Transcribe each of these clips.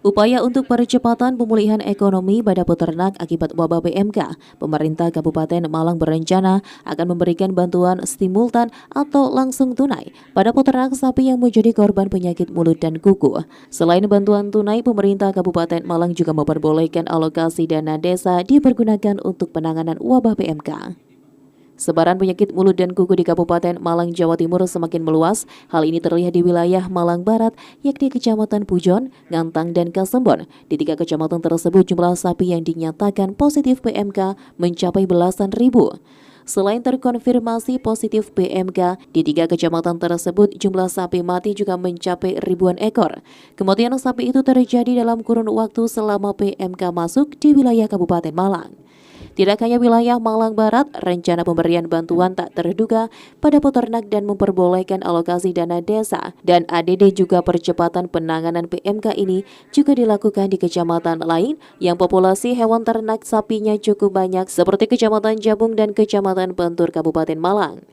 Upaya untuk percepatan pemulihan ekonomi pada peternak akibat wabah PMK, pemerintah Kabupaten Malang berencana akan memberikan bantuan stimultan atau langsung tunai pada peternak sapi yang menjadi korban penyakit mulut dan kuku. Selain bantuan tunai, pemerintah Kabupaten Malang juga memperbolehkan alokasi dana desa dipergunakan untuk penanganan wabah PMK. Sebaran penyakit mulut dan kuku di Kabupaten Malang, Jawa Timur semakin meluas. Hal ini terlihat di wilayah Malang Barat, yakni Kecamatan Pujon, Ngantang, dan Kasembon. Di 3 kecamatan tersebut, jumlah sapi yang dinyatakan positif PMK mencapai belasan ribu. Selain terkonfirmasi positif PMK, di 3 kecamatan tersebut jumlah sapi mati juga mencapai ribuan ekor. Kematian sapi itu terjadi dalam kurun waktu selama PMK masuk di wilayah Kabupaten Malang. Tidak hanya wilayah Malang Barat, rencana pemberian bantuan tak terduga pada peternak dan memperbolehkan alokasi dana desa dan ADD juga percepatan penanganan PMK ini juga dilakukan di kecamatan lain yang populasi hewan ternak sapinya cukup banyak seperti Kecamatan Jabung dan Kecamatan Bentur Kabupaten Malang.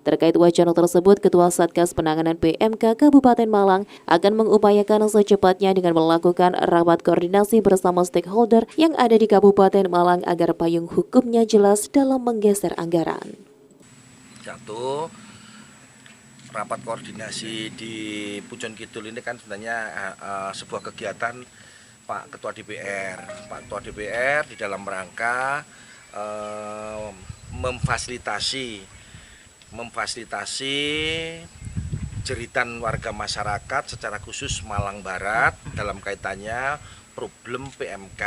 Terkait wacana tersebut, Ketua Satgas Penanganan PMK Kabupaten Malang akan mengupayakan secepatnya dengan melakukan rapat koordinasi bersama stakeholder yang ada di Kabupaten Malang agar payung hukumnya jelas dalam menggeser anggaran. Satu, rapat koordinasi di Pujon Kidul ini kan sebenarnya sebuah kegiatan Pak Ketua DPR. Pak Ketua DPR di dalam rangka memfasilitasi jeritan warga masyarakat secara khusus Malang Barat dalam kaitannya problem PMK,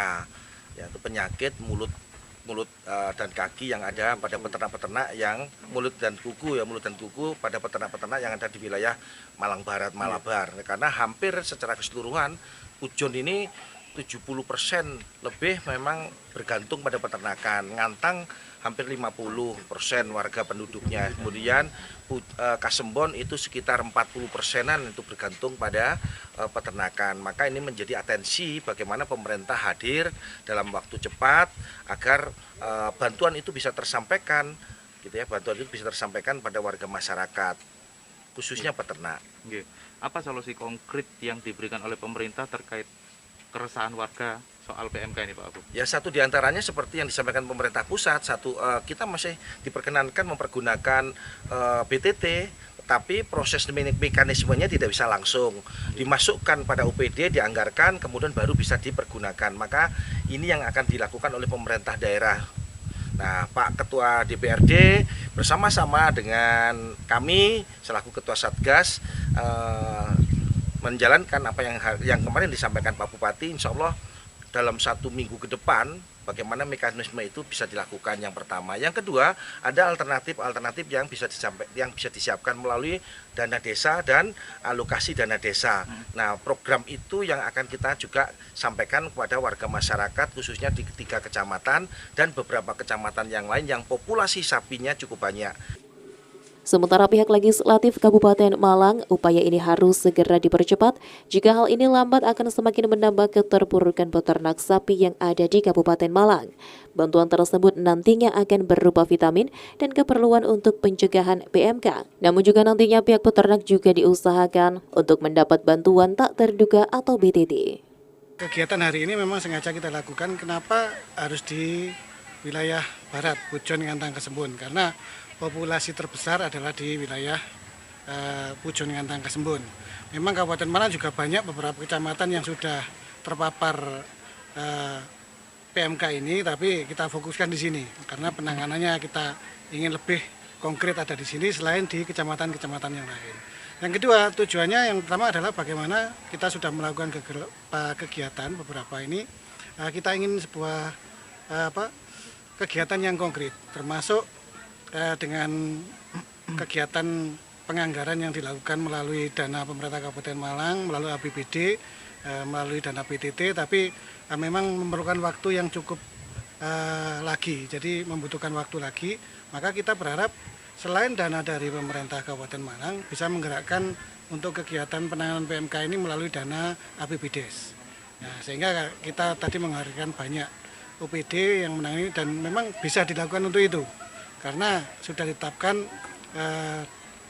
yaitu penyakit mulut dan kaki yang ada pada peternak-peternak yang mulut dan kuku pada peternak-peternak yang ada di wilayah Malang Barat, Malabar. Karena hampir secara keseluruhan Pujon ini 70% lebih memang bergantung pada peternakan. Ngantang hampir 50% warga penduduknya. Kemudian Kasembon itu sekitar 40%-an itu bergantung pada peternakan. Maka ini menjadi atensi bagaimana pemerintah hadir dalam waktu cepat agar bantuan itu bisa tersampaikan, gitu ya. Bantuan itu bisa tersampaikan pada warga masyarakat, khususnya peternak. Apa solusi konkret yang diberikan oleh pemerintah terkait keresahan warga soal PMK ini, Pak Abu? Ya, satu diantaranya seperti yang disampaikan pemerintah pusat. Kita masih diperkenankan mempergunakan BTT, tetapi proses mekanismenya tidak bisa langsung dimasukkan pada UPD, dianggarkan, kemudian baru bisa dipergunakan. Maka ini yang akan dilakukan oleh pemerintah daerah. Nah, Pak Ketua DPRD bersama-sama dengan kami selaku Ketua Satgas menjalankan apa yang kemarin disampaikan Pak Bupati. Insya Allah dalam 1 minggu ke depan bagaimana mekanisme itu bisa dilakukan, yang pertama. Yang kedua, ada alternatif yang bisa disiapkan melalui dana desa dan alokasi dana desa. Nah, program itu yang akan kita juga sampaikan kepada warga masyarakat khususnya di 3 kecamatan dan beberapa kecamatan yang lain yang populasi sapinya cukup banyak. Sementara pihak legislatif Kabupaten Malang, upaya ini harus segera dipercepat. Jika hal ini lambat akan semakin menambah keterpurukan peternak sapi yang ada di Kabupaten Malang. Bantuan tersebut nantinya akan berupa vitamin dan keperluan untuk pencegahan PMK. Namun juga nantinya pihak peternak juga diusahakan untuk mendapat bantuan tak terduga atau BTT. Kegiatan hari ini memang sengaja kita lakukan. Kenapa harus di wilayah barat, Pujon, Ngantang, Kasembon? Karena populasi terbesar adalah di wilayah Pujon, Ngantang, Kasembon. Memang Kabupaten Malang juga banyak beberapa kecamatan yang sudah terpapar PMK ini, tapi kita fokuskan di sini karena penanganannya kita ingin lebih konkret ada di sini selain di kecamatan-kecamatan yang lain. Yang kedua, tujuannya yang pertama adalah bagaimana kita sudah melakukan kegiatan beberapa ini, kita ingin sebuah kegiatan yang konkret, termasuk dengan kegiatan penganggaran yang dilakukan melalui dana pemerintah Kabupaten Malang, melalui APBD, melalui dana PTT, tapi memang memerlukan waktu yang cukup lagi, jadi membutuhkan waktu lagi. Maka kita berharap selain dana dari pemerintah Kabupaten Malang bisa menggerakkan untuk kegiatan penanganan PMK ini melalui dana APBDes. Nah, sehingga kita tadi menghadirkan banyak UPD yang menangani dan memang bisa dilakukan untuk itu. Karena sudah ditetapkan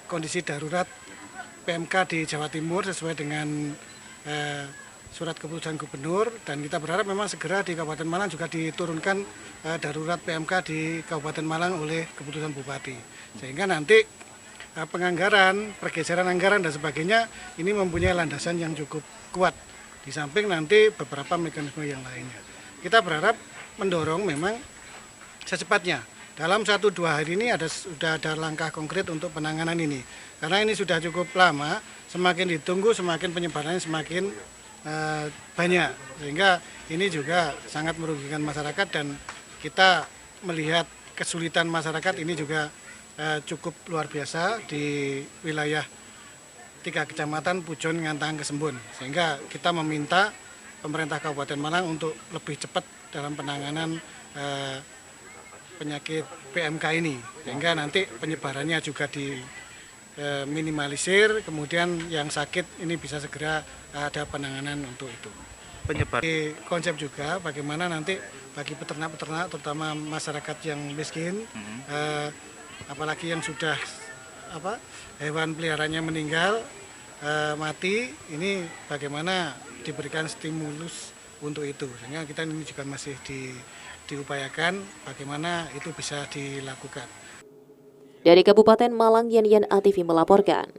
kondisi darurat PMK di Jawa Timur sesuai dengan surat keputusan gubernur, dan kita berharap memang segera di Kabupaten Malang juga diturunkan darurat PMK di Kabupaten Malang oleh keputusan bupati, sehingga nanti penganggaran, pergeseran anggaran dan sebagainya ini mempunyai landasan yang cukup kuat, di samping nanti beberapa mekanisme yang lainnya. Kita berharap mendorong memang secepatnya dalam 1-2 hari ini sudah ada langkah konkret untuk penanganan ini, karena ini sudah cukup lama, semakin ditunggu semakin penyebarannya semakin banyak, sehingga ini juga sangat merugikan masyarakat, dan kita melihat kesulitan masyarakat ini juga cukup luar biasa di wilayah 3 kecamatan Pujon, Ngantang, Kesembun, sehingga kita meminta pemerintah Kabupaten Malang untuk lebih cepat dalam penanganan penyakit PMK ini, sehingga nanti penyebarannya juga diminimalisir, kemudian yang sakit ini bisa segera ada penanganan untuk itu. Penyebar Di konsep juga bagaimana nanti bagi peternak-peternak, terutama masyarakat yang miskin, apalagi yang sudah hewan peliharaannya meninggal, mati, ini bagaimana diberikan stimulus untuk itu, sehingga kita ini juga masih diupayakan bagaimana itu bisa dilakukan. Dari Kabupaten Malang, Yan Atifi melaporkan.